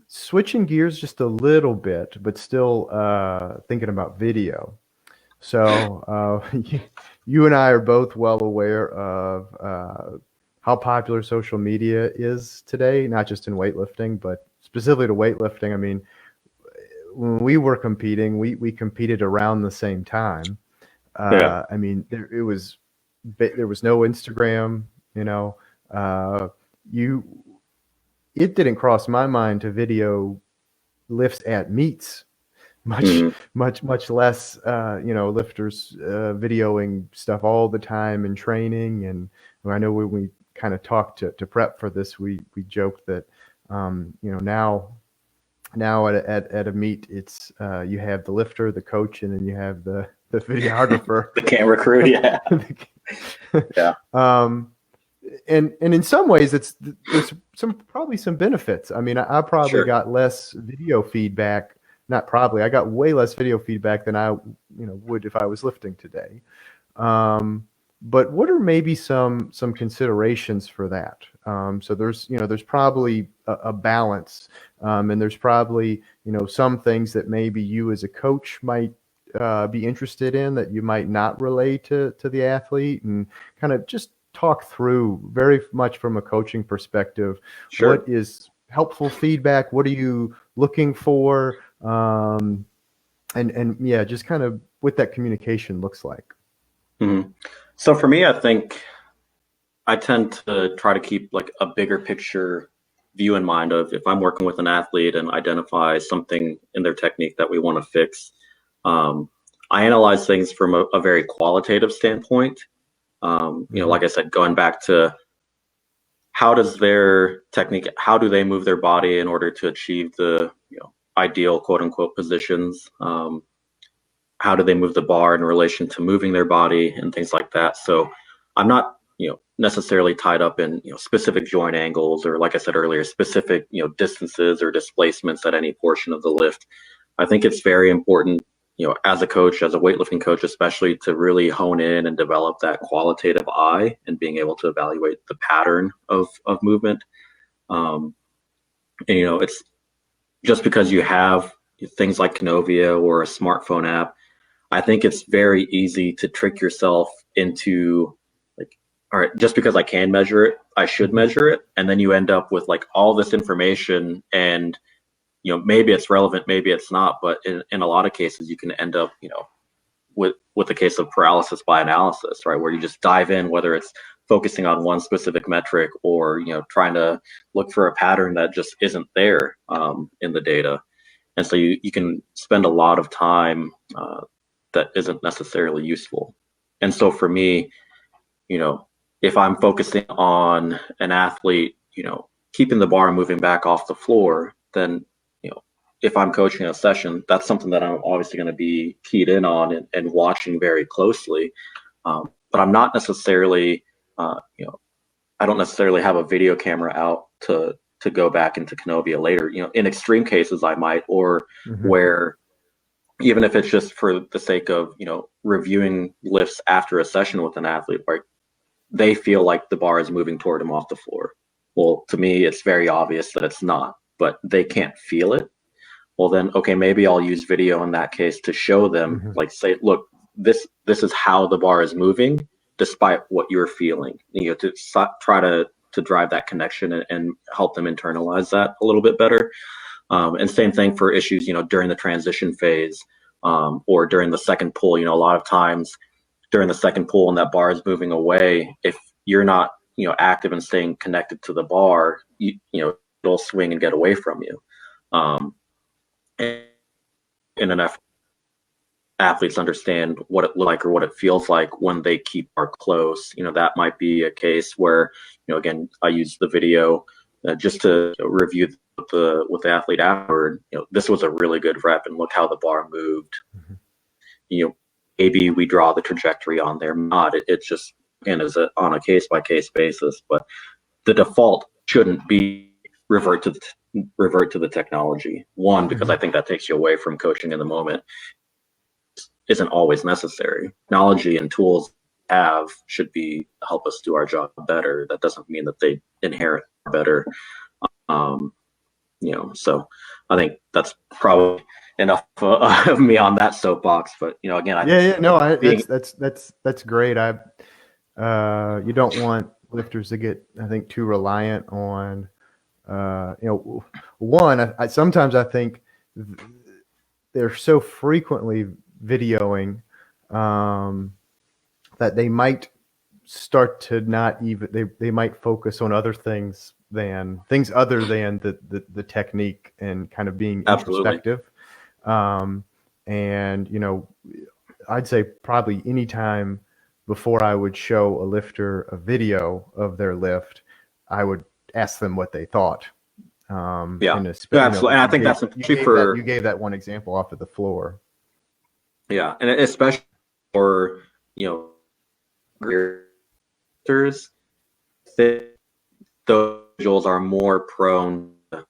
Switching gears just a little bit, but still thinking about video. So you and I are both well aware of how popular social media is today, not just in weightlifting, but specifically to weightlifting. I mean, when we were competing, we competed around the same time. I mean, there was no Instagram, you know. It didn't cross my mind to video lifts at meets, much less, lifters videoing stuff all the time in training. And I know when we kind of talked to prep for this, we joked that, now at a meet, it's you have the lifter, the coach, and then you have the videographer, the camera crew. Yeah. Yeah. And in some ways, there's probably some benefits. I mean, I probably got less video feedback. Not probably, I got way less video feedback than I would if I was lifting today. But what are maybe some considerations for that? So there's probably a balance, and there's probably some things that maybe you as a coach might be interested in that you might not relay to the athlete, and kind of just talk through very much from a coaching perspective. What is helpful feedback? What are you looking for? And yeah, just kind of what that communication looks like. Mm-hmm. So for me, I think I tend to try to keep like a bigger picture view in mind of if I'm working with an athlete and identify something in their technique that we want to fix. I analyze things from a very qualitative standpoint. Like I said, going back to how does their technique, how do they move their body in order to achieve the ideal quote unquote positions? How do they move the bar in relation to moving their body and things like that? So I'm not necessarily tied up in specific joint angles, or like I said earlier, specific distances or displacements at any portion of the lift. I think it's very important, as a coach, as a weightlifting coach, especially, to really hone in and develop that qualitative eye and being able to evaluate the pattern of movement. It's just because you have things like Canovia or a smartphone app, I think it's very easy to trick yourself into like, all right, just because I can measure it, I should measure it. And then you end up with like all this information, and maybe it's relevant, maybe it's not, but in a lot of cases you can end up, with the case of paralysis by analysis, right? Where you just dive in, whether it's focusing on one specific metric or, trying to look for a pattern that just isn't there in the data. And so you can spend a lot of time that isn't necessarily useful. And so for me, if I'm focusing on an athlete, keeping the bar moving back off the floor, then if I'm coaching a session, that's something that I'm obviously going to be keyed in on and watching very closely. But I'm not necessarily, I don't necessarily have a video camera out to go back into Canovia later. In extreme cases, I might, or where even if it's just for the sake of, reviewing lifts after a session with an athlete, where they feel like the bar is moving toward them off the floor. Well, to me, it's very obvious that it's not, but they can't feel it. Well, then, okay, maybe I'll use video in that case to show them, like, say, look, this is how the bar is moving, despite what you're feeling. To try to drive that connection and help them internalize that a little bit better. And same thing for issues, during the transition phase, or during the second pull. A lot of times during the second pull and that bar is moving away, if you're not, active and staying connected to the bar, it'll swing and get away from you. In an effort, athletes understand what it looks like or what it feels like when they keep bar close. That might be a case where, again, I use the video just to review with the athlete afterward. This was a really good rep, and look how the bar moved. Maybe we draw the trajectory on there. Not. It's just, again, on a case by case basis. But the default shouldn't be revert to the technology. One, because I think that takes you away from coaching in the moment. Isn't always necessary. Technology and tools should help us do our job better. That doesn't mean that they inherit better. So I think that's probably enough of me on that soapbox. But again, that's great. You don't want lifters to get, I think, too reliant on, sometimes I think they're so frequently videoing that they might start to not even, they might focus on other things other than the technique and kind of being introspective. And I'd say probably any time before I would show a lifter a video of their lift, I would ask them what they thought. Absolutely. And I think that's you gave that one example off of the floor. Yeah, and especially for lifters, those individuals are more prone to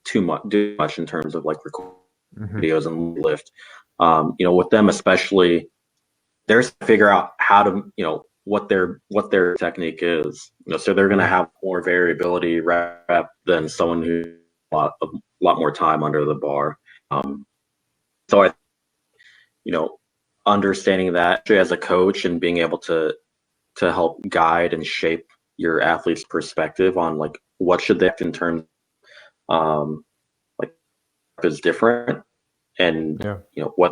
too much in terms of like recording videos and lift. With them especially, they're to figure out how to what their technique is. So they're going to have more variability rep than someone who a lot more time under the bar. So I understanding that as a coach and being able to help guide and shape your athlete's perspective on like what should they have in terms like is different, and what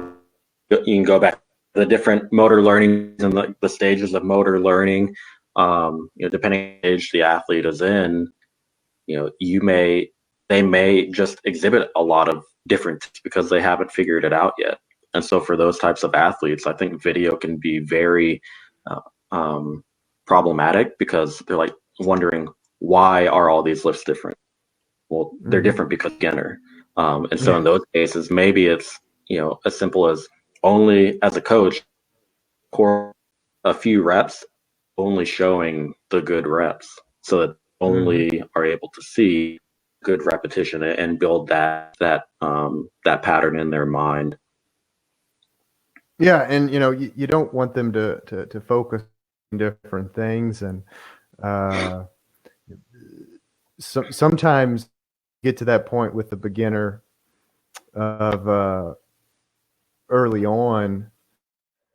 you can go back to the different motor learning and the stages of motor learning, depending on the age the athlete is in, they may just exhibit a lot of different because they haven't figured it out yet. And so for those types of athletes, I think video can be very problematic, because they're like wondering, why are all these lifts different? Well, they're different because beginner. And so in those cases, maybe it's, as simple as only as a coach, a few reps, only showing the good reps, so that only are able to see good repetition and build that pattern in their mind. Yeah, and you don't want them to focus on different things, and sometimes get to that point with the beginner of early on,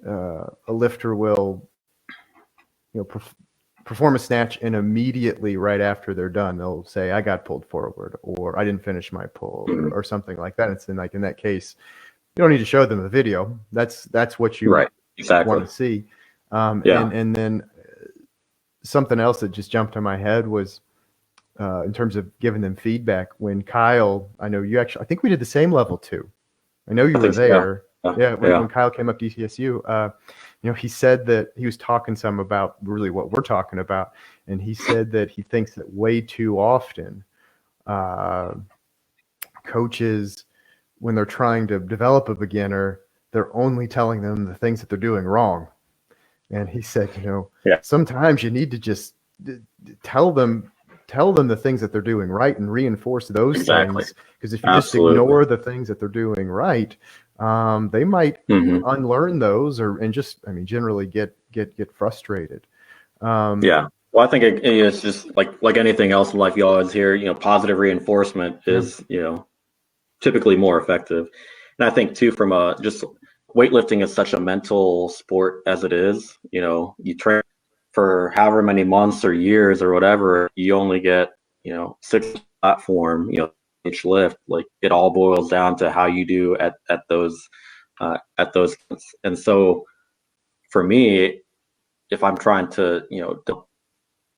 a lifter will perform a snatch, and immediately right after they're done, they'll say, I got pulled forward, or I didn't finish my pull, or something like that. It's like, in that case, you don't need to show them the video. That's what you want to see. And then something else that just jumped in my head was in terms of giving them feedback. When Kyle, I think we did the same level 2. I know you were there. When Kyle came up to ETSU, he said that he was talking some about really what we're talking about. And he said that he thinks that way too often coaches, when they're trying to develop a beginner, they're only telling them the things that they're doing wrong. And he said, sometimes you need to just tell them the things that they're doing right and reinforce those things. Because if you just ignore the things that they're doing right, they might unlearn those, and generally get frustrated. Well, I think it's just like anything else in life. You always hear, positive reinforcement is, typically more effective. And I think too, from just weightlifting is such a mental sport as it is. You train for however many months or years or whatever, you only get 6 platform, each lift. Like, it all boils down to how you do at those. And so for me, if I'm trying to, develop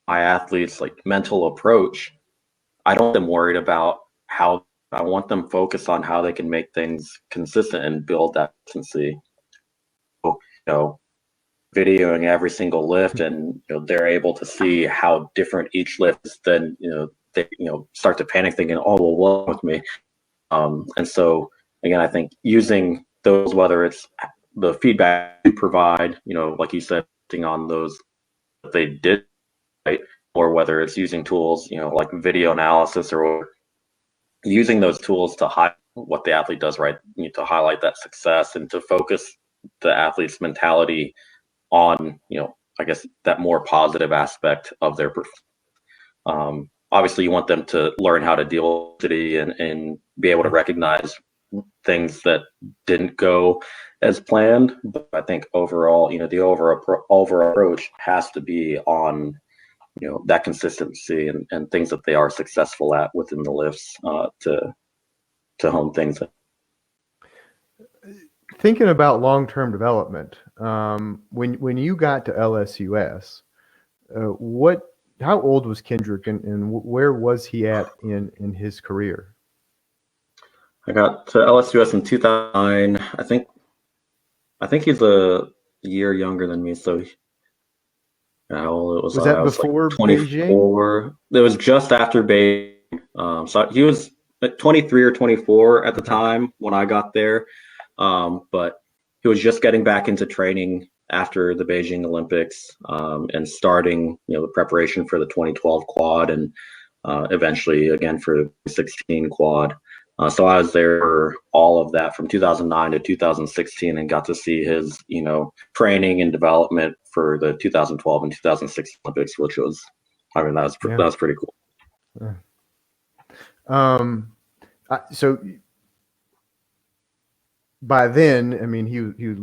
my athletes like mental approach, I don't want them worried about how. I want them focused on how they can make things consistent and build that consistency. You know, videoing every single lift, and they're able to see how different each lift is. Then they start to panic, thinking, "Oh, well, what's wrong with me?" And so again, I think using those, whether it's the feedback you provide, like you said, on those that they did right, or whether it's using tools, like video analysis, or using those tools to highlight what the athlete does right, to highlight that success and to focus the athlete's mentality on, I guess, that more positive aspect of their performance. Obviously, you want them to learn how to deal with it and be able to recognize things that didn't go as planned. But I think overall, the overall approach has to be on, that consistency and things that they are successful at within the lifts, to hone things. Thinking about long-term development, when you got to LSUS, how old was Kendrick, and where was he at in his career? I got to LSUS in 2009. I think he's a year younger than me. So how old it was? Was that I was before like 24. Beijing? It was just after Beijing. So he was 23 or 24 at the time when I got there. But he was just getting back into training after the Beijing Olympics, and starting, the preparation for the 2012 quad, and eventually again for the 2016 quad. So I was there for all of that from 2009 to 2016, and got to see his, training and development for the 2012 and 2016 Olympics, which was, that was pretty cool. So by then, I mean, he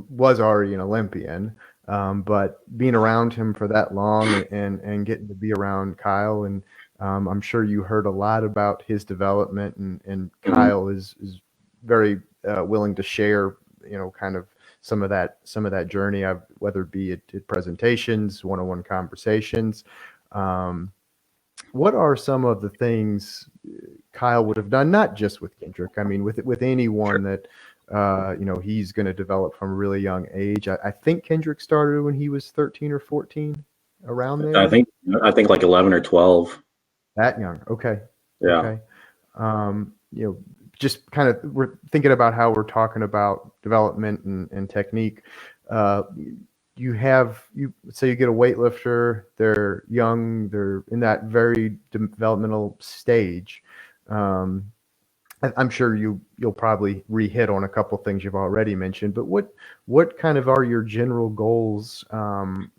was already an Olympian, but being around him for that long and getting to be around Kyle, and I'm sure you heard a lot about his development, and Kyle is very willing to share, kind of some of that journey, whether it be at presentations, one-on-one conversations. What are some of the things Kyle would have done, not just with Kendrick, I mean, with anyone that he's going to develop from a really young age? I think Kendrick started when he was 13 or 14, around there. I think like 11 or 12. That young. Okay. Yeah. Okay. Just kind of, we're thinking about how we're talking about development and technique. You say you get a weightlifter, they're young, they're in that very developmental stage. I'm sure you'll probably re-hit on a couple things you've already mentioned, but what kind of are your general goals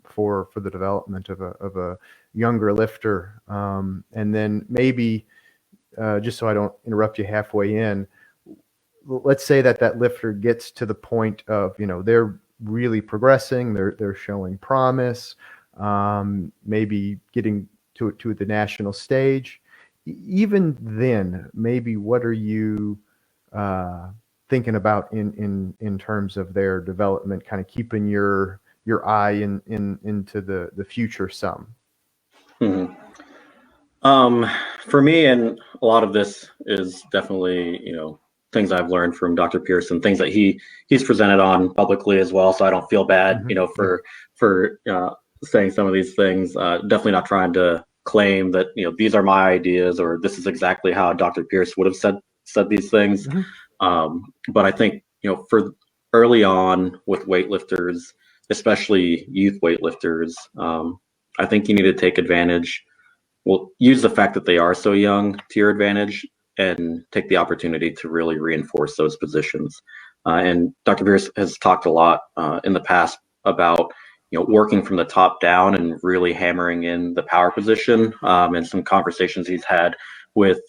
for the development of a younger lifter? And then maybe, just so I don't interrupt you halfway in, let's say that lifter gets to the point of, they're really progressing, they're showing promise, maybe getting to the national stage. Even then, maybe what are you thinking about in terms of their development, kind of keeping your eye into the future some? Mm-hmm. For me, and a lot of this is definitely, things I've learned from Dr. Pearson, things that he's presented on publicly as well. So I don't feel bad, for saying some of these things. Definitely not trying to claim that, these are my ideas, or this is exactly how Dr. Pierce would have said these things. But I think, for early on with weightlifters, especially youth weightlifters, I think you need to take advantage. Well, use the fact that they are so young to your advantage, and take the opportunity to really reinforce those positions. And Dr. Pierce has talked a lot in the past about, working from the top down and really hammering in the power position. And some conversations he's had with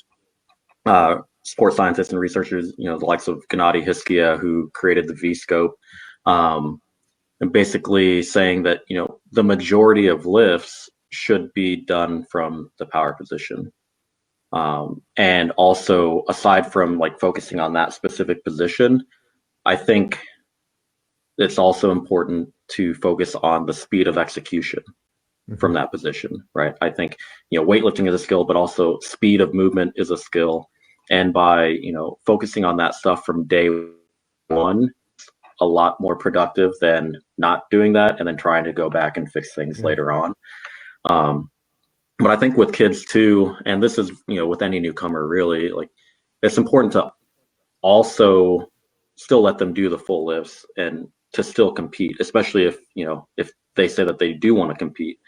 sports scientists and researchers, the likes of Gennady Hiskia, who created the V-scope, and basically saying that, the majority of lifts should be done from the power position. And also, aside from like focusing on that specific position, I think it's also important to focus on the speed of execution from that position, right? I think, weightlifting is a skill, but also speed of movement is a skill. And by, focusing on that stuff from day one, a lot more productive than not doing that and then trying to go back and fix things later on. But I think with kids too, and this is, with any newcomer really, like, it's important to also still let them do the full lifts and to still compete, especially if they say that they do want to compete.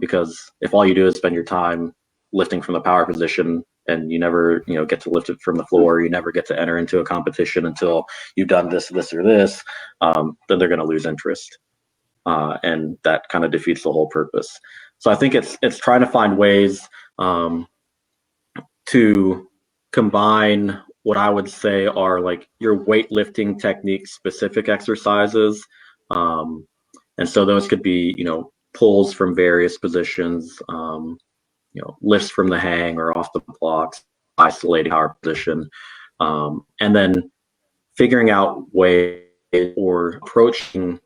Because if all you do is spend your time lifting from the power position and you never, get to lift it from the floor, you never get to enter into a competition until you've done this, or this, then they're going to lose interest. And that kind of defeats the whole purpose. So I think it's trying to find ways to combine what I would say are like your weightlifting technique specific exercises. And so those could be, pulls from various positions, lifts from the hang or off the blocks, isolating power position, and then figuring out ways or approaching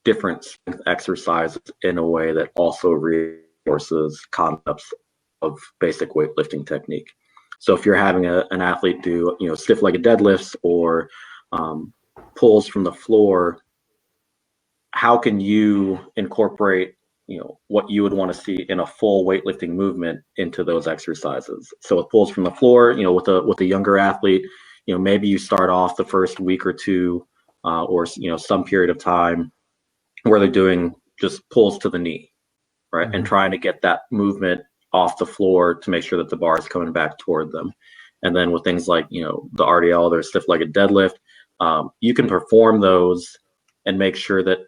different strength exercises in a way that also reinforces concepts of basic weightlifting technique. So if you're having an athlete do, stiff-legged deadlifts or pulls from the floor, how can you incorporate, what you would want to see in a full weightlifting movement into those exercises? So with pulls from the floor, with a younger athlete, maybe you start off the first week or two, or some period of time where they're doing just pulls to the knee, right? Mm-hmm. And trying to get that movement off the floor to make sure that the bar is coming back toward them. And then with things like, the RDL, their stiff-legged deadlift, you can perform those and make sure that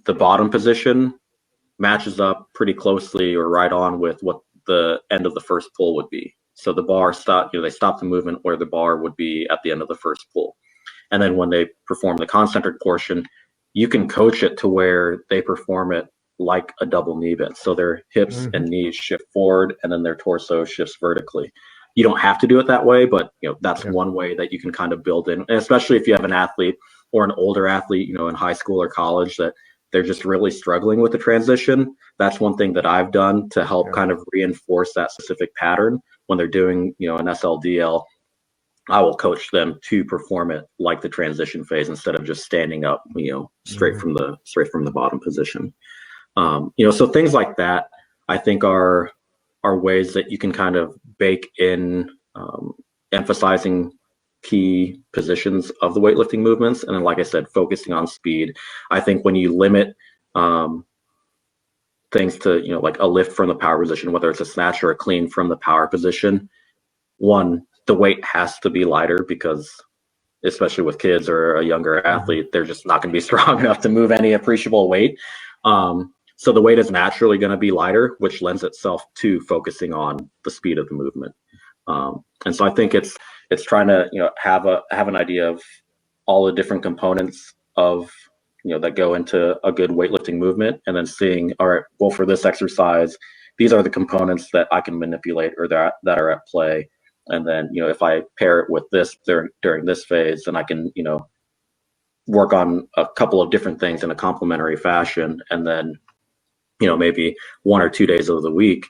the bottom position matches up pretty closely or right on with what the end of the first pull would be. So the bar they stop the movement where the bar would be at the end of the first pull. And then when they perform the concentric portion, you can coach it to where they perform it like a double knee bend. So their hips and knees shift forward and then their torso shifts vertically. You don't have to do it that way, but that's one way that you can kind of build in, and especially if you have an athlete or an older athlete, in high school or college that they're just really struggling with the transition. That's one thing that I've done to help kind of reinforce that specific pattern when they're doing, an SLDL. I will coach them to perform it like the transition phase instead of just standing up, straight from the bottom position. So things like that, I think are ways that you can kind of bake in emphasizing key positions of the weightlifting movements. And then, like I said, focusing on speed. I think when you limit things to, like a lift from the power position, whether it's a snatch or a clean from the power position, one, the weight has to be lighter because especially with kids or a younger athlete, they're just not going to be strong enough to move any appreciable weight. So the weight is naturally going to be lighter, which lends itself to focusing on the speed of the movement. And so I think it's trying to, have an idea of all the different components of, that go into a good weightlifting movement, and then seeing, all right, well, for this exercise, these are the components that I can manipulate or that are at play. And then, if I pair it with this during this phase, then I can, work on a couple of different things in a complementary fashion. And then, maybe 1 or 2 days of the week,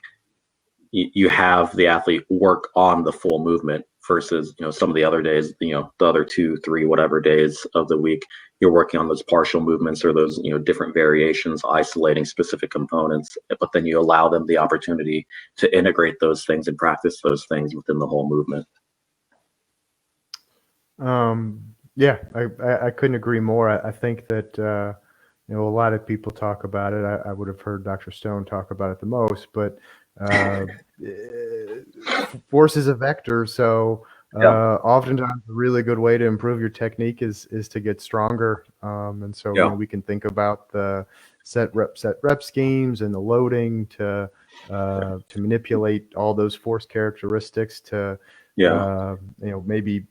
you have the athlete work on the full movement versus, some of the other days, the other 2, 3, whatever days of the week, you're working on those partial movements or those, different variations, isolating specific components, but then you allow them the opportunity to integrate those things and practice those things within the whole movement. Yeah, I couldn't agree more. I think that, a lot of people talk about it. I would have heard Dr. Stone talk about it the most, but force is a vector. So oftentimes a really good way to improve your technique is to get stronger. And so we can think about the set rep schemes and the loading to manipulate all those force characteristics to maybe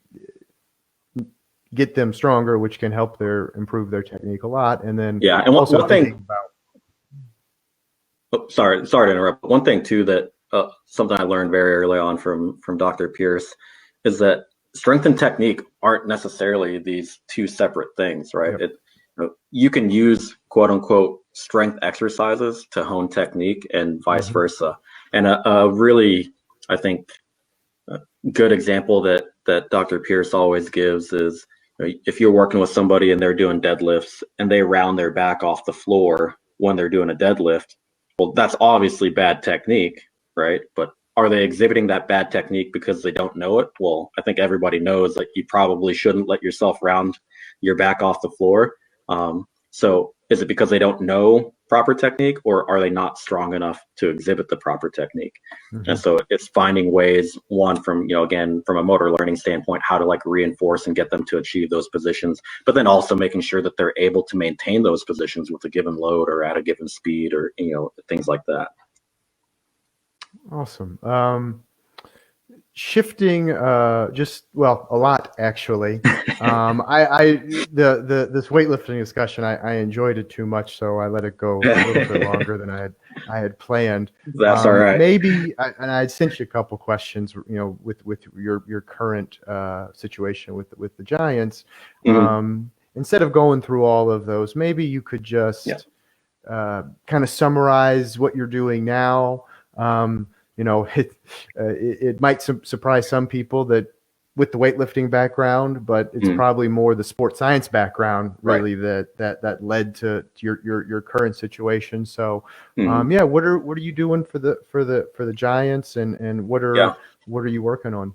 get them stronger, which can help improve their technique a lot. And then and one thing about sorry to interrupt. One thing too that something I learned very early on from Dr. Pierce is that strength and technique aren't necessarily these two separate things, right? You can use quote unquote strength exercises to hone technique and vice Mhm. versa. And a really, I think, good example that Dr. Pierce always gives is, if you're working with somebody and they're doing deadlifts and they round their back off the floor when they're doing a deadlift, well, that's obviously bad technique, right? But are they exhibiting that bad technique because they don't know it? Well, I think everybody knows that you probably shouldn't let yourself round your back off the floor. So is it because they don't know proper technique, or are they not strong enough to exhibit the proper technique? And Mhm. so it's finding ways, one, from, again, from a motor learning standpoint, how to like reinforce and get them to achieve those positions, but then also making sure that they're able to maintain those positions with a given load or at a given speed, or, things like that. Awesome. Shifting, just well, a lot actually. This weightlifting discussion, I enjoyed it too much, so I let it go a little bit longer than I had planned. That's all right. Maybe, and I'd sent you a couple questions, with your current situation with the Giants. Mhm. Instead of going through all of those, maybe you could Yeah. just kind of summarize what you're doing now. It might surprise some people that with the weightlifting background, but it's Mhm. probably more the sports science background Right. really that led to your current situation. So, Mhm. yeah, what are you doing for the Giants, and Yeah. what are you working on?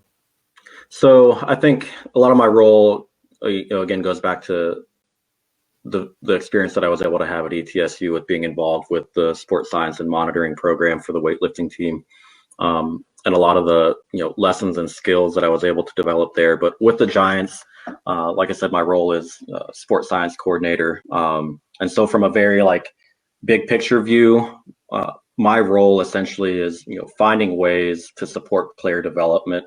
So I think a lot of my role, again, goes back to the experience that I was able to have at ETSU with being involved with the sports science and monitoring program for the weightlifting team, and a lot of the lessons and skills that I was able to develop there. But with the Giants, like I said, my role is sports science coordinator, and so from a very like big picture view, my role essentially is finding ways to support player development,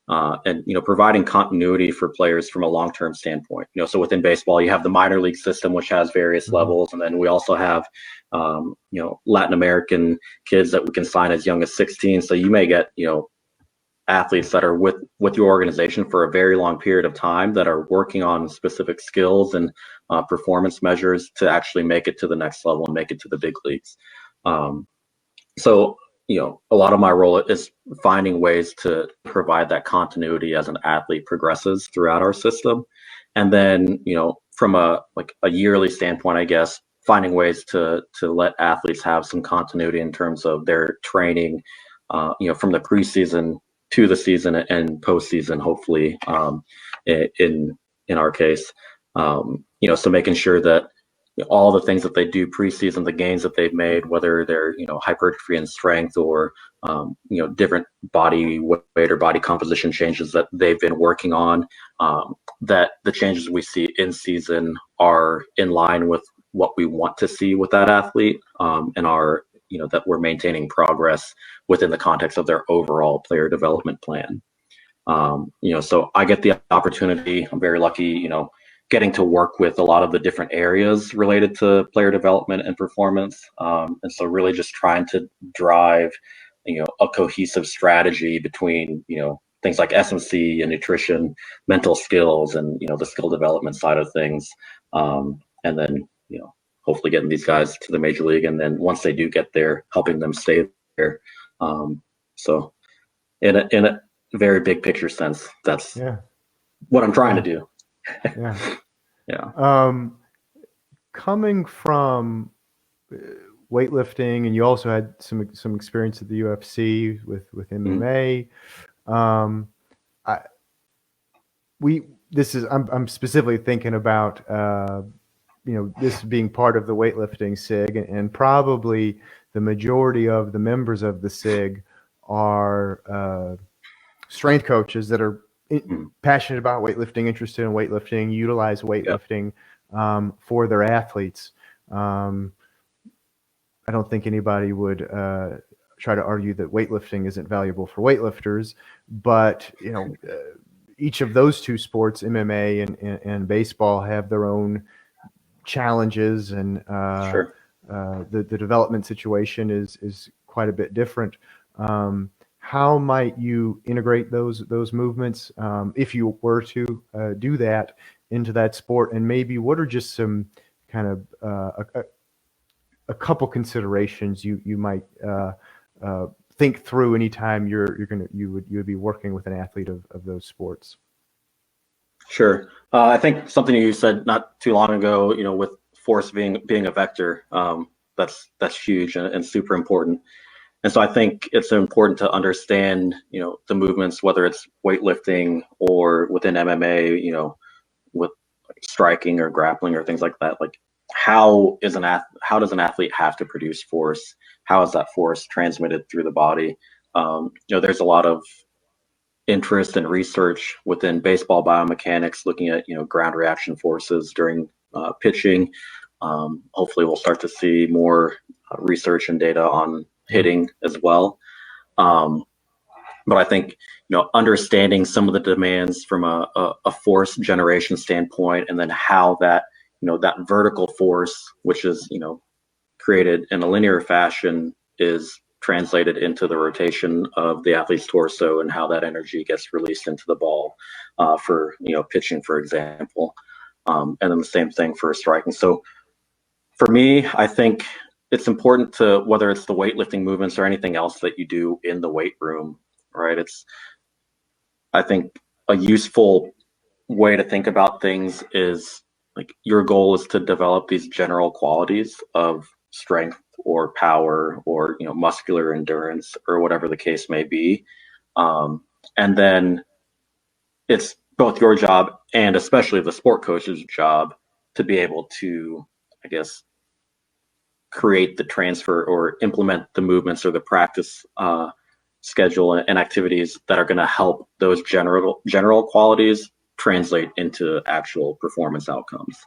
and providing continuity for players from a long-term standpoint. So within baseball, you have the minor league system, which has various Mhm. levels, and then we also have Latin American kids that we can sign as young as 16. So you may get athletes that are with your organization for a very long period of time that are working on specific skills and performance measures to actually make it to the next level and make it to the big leagues. Um, so, a lot of my role is finding ways to provide that continuity as an athlete progresses throughout our system. And then, from a yearly standpoint, I guess, finding ways to let athletes have some continuity in terms of their training, from the preseason to the season and postseason, hopefully, in our case. So making sure that all the things that they do preseason, the gains that they've made, whether they're hypertrophy and strength, or different body weight or body composition changes that they've been working on, that the changes we see in season are in line with what we want to see with that athlete, and are that we're maintaining progress within the context of their overall player development plan. So I get the opportunity. I'm very lucky, getting to work with a lot of the different areas related to player development and performance. And so really just trying to drive, a cohesive strategy between, things like SMC and nutrition, mental skills, and, the skill development side of things. And then, hopefully getting these guys to the major league. And then once they do get there, helping them stay there. So in a very big picture sense, that's Yeah, what I'm trying to yeah, do. yeah. Yeah. Um, Coming from weightlifting, and you also had some experience at the UFC with Mhm. MMA. Um, I we this is I'm specifically thinking about this being part of the weightlifting SIG, and probably the majority of the members of the SIG are strength coaches that are Mhm. passionate about weightlifting, interested in weightlifting, utilize Yeah. weightlifting for their athletes. Um, I don't think anybody would try to argue that weightlifting isn't valuable for weightlifters, but each of those two sports, MMA and baseball, have their own challenges, and Sure. the development situation is quite a bit different. How might you integrate those movements, if you were to do that, into that sport? And maybe what are just some kind of a couple considerations you might think through anytime you would be working with an athlete of those sports? Sure. I think something you said not too long ago, with force being a vector, that's huge and super important. And so I think it's important to understand, the movements, whether it's weightlifting or within MMA, with striking or grappling or things like that. Like, how does an athlete have to produce force? How is that force transmitted through the body? There's a lot of interest and research within baseball biomechanics, looking at ground reaction forces during pitching. Hopefully, we'll start to see more research and data on hitting as well. But I think understanding some of the demands from a force generation standpoint, and then how that that vertical force, which is created in a linear fashion, is translated into the rotation of the athlete's torso, and how that energy gets released into the ball for pitching, for example, and then the same thing for striking. So for me, I think it's important to, whether it's the weightlifting movements or anything else that you do in the weight room, right? I think a useful way to think about things is, like, your goal is to develop these general qualities of strength or power or muscular endurance or whatever the case may be, and then it's both your job and especially the sport coach's job to be able to, I guess, create the transfer or implement the movements or the practice schedule and activities that are going to help those general qualities translate into actual performance outcomes.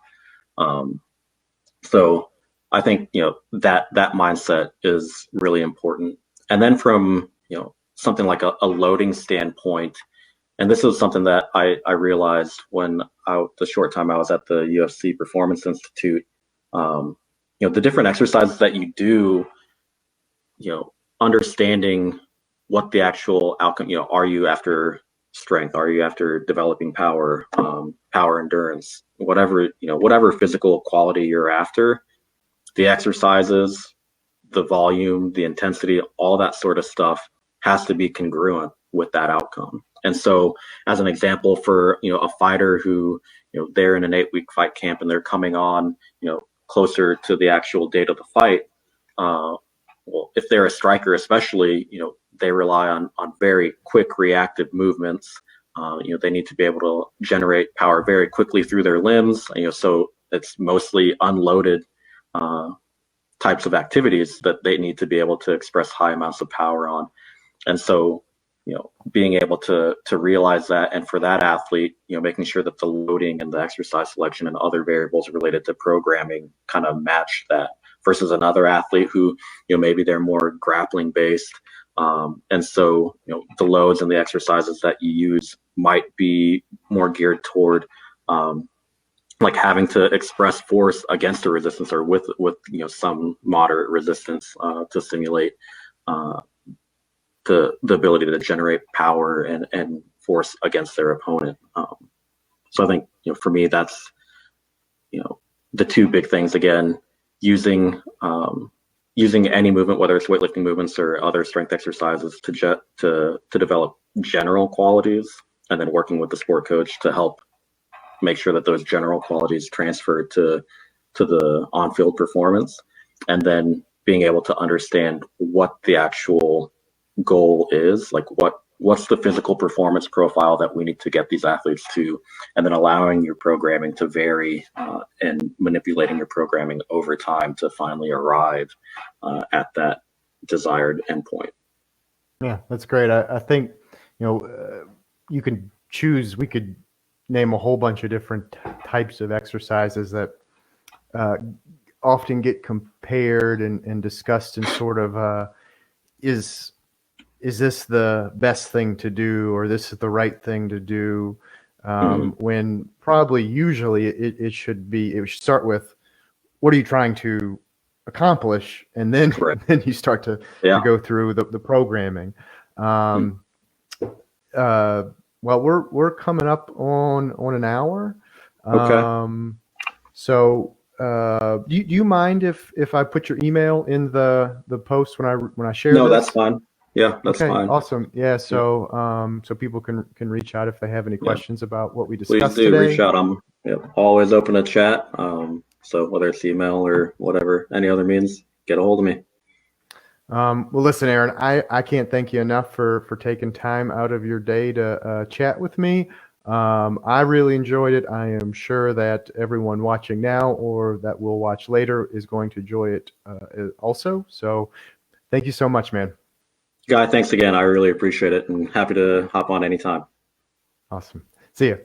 So I think that mindset is really important. And then from something like a loading standpoint, and this is something that I realized when the short time I was at the UFC Performance Institute, the different exercises that you do, understanding what the actual outcome, are you after strength? Are you after developing power, power endurance, whatever physical quality you're after, the exercises, the volume, the intensity, all that sort of stuff has to be congruent with that outcome. And so, as an example, for a fighter who they're in an 8-week fight camp and they're coming on closer to the actual date of the fight, well, if they're a striker especially, they rely on very quick reactive movements. They need to be able to generate power very quickly through their limbs. So it's mostly unloaded types of activities that they need to be able to express high amounts of power on. And so, being able to realize that, and for that athlete, making sure that the loading and the exercise selection and other variables related to programming kind of match that, versus another athlete who, maybe they're more grappling based. And so, the loads and the exercises that you use might be more geared toward, like having to express force against a resistance, or with some moderate resistance to simulate the ability to generate power and force against their opponent. So I think for me, that's the two big things. Again, using any movement, whether it's weightlifting movements or other strength exercises, to develop general qualities, and then working with the sport coach to help make sure that those general qualities transfer to the on-field performance, and then being able to understand what the actual goal is, like what's the physical performance profile that we need to get these athletes to, and then allowing your programming to vary and manipulating your programming over time to finally arrive at that desired endpoint. Yeah, that's great. I think you can choose. We could name a whole bunch of different types of exercises that often get compared and discussed in sort of is this the best thing to do, or this is the right thing to do, when probably usually it should start with, what are you trying to accomplish, and then Right. then you start to go through the programming. Well, we're coming up on an hour. Okay. So do you mind if I put your email in the post when I share No, this? that's fine. Yeah, that's Okay, fine. awesome. Yeah, Yeah, so people can reach out if they have any yeah. questions about what we Please discussed do reach today. out. I'm, yep, always open to chat. So whether it's email or whatever, any other means, get a hold of me. Well, listen, Aaron, I can't thank you enough for taking time out of your day to chat with me. I really enjoyed it. I am sure that everyone watching now or that will watch later is going to enjoy it also. So thank you so much, man. Guy, thanks again. I really appreciate it and happy to hop on anytime. Awesome. See ya.